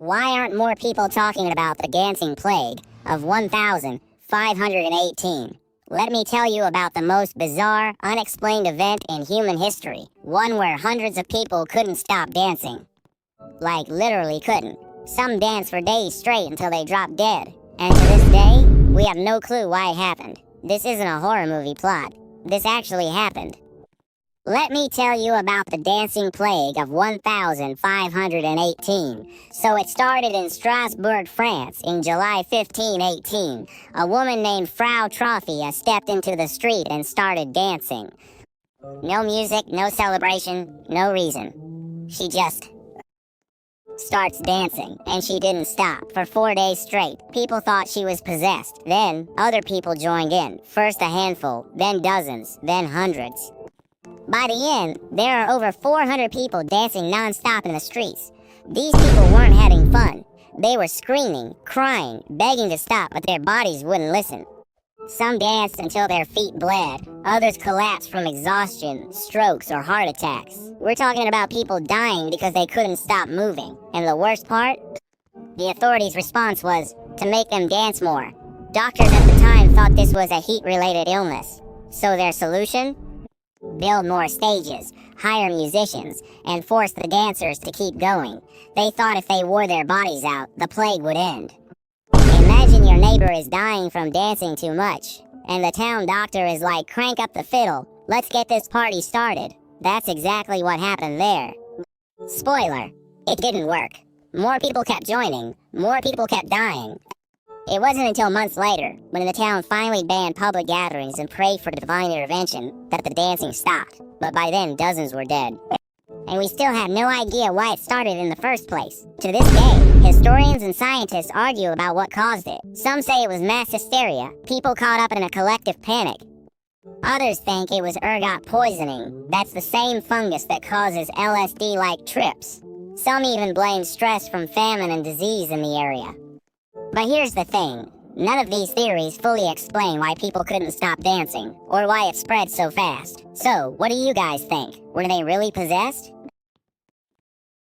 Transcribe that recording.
Why aren't more people talking about the Dancing Plague of 1518? Let me tell you about the most bizarre, unexplained event in human history. One where hundreds of people couldn't stop dancing. Like, literally couldn't. Some danced for days straight until they dropped dead. And to this day, we have no clue why it happened. This isn't a horror movie plot. This actually happened. Let me tell you about the Dancing Plague of 1518. So it started in Strasbourg, France in July 1518. A woman named Frau Trophia stepped into the street and started dancing. No music, no celebration, no reason. She just starts dancing, and she didn't stop for 4 days straight. People thought she was possessed. Then other people joined in. First a handful, then dozens, then hundreds. By the end, there are over 400 people dancing non-stop in the streets. These people weren't having fun. They were screaming, crying, begging to stop, but their bodies wouldn't listen. Some danced until their feet bled. Others collapsed from exhaustion, strokes, or heart attacks. We're talking about people dying because they couldn't stop moving. And the worst part? The authorities' response was to make them dance more. Doctors at the time thought this was a heat-related illness. So their solution? Build more stages, hire musicians, and force the dancers to keep going. They thought if they wore their bodies out, the plague would end. Imagine your neighbor is dying from dancing too much, and the town doctor is like, crank up the fiddle, let's get this party started. That's exactly what happened there. Spoiler, it didn't work. More people kept joining, more people kept dying. It wasn't until months later, when the town finally banned public gatherings and prayed for divine intervention, that the dancing stopped. But by then, dozens were dead. And we still have no idea why it started in the first place. To this day, historians and scientists argue about what caused it. Some say it was mass hysteria, people caught up in a collective panic. Others think it was ergot poisoning. That's the same fungus that causes LSD-like trips. Some even blame stress from famine and disease in the area. But here's the thing, none of these theories fully explain why people couldn't stop dancing, or why it spread so fast. So, what do you guys think? Were they really possessed?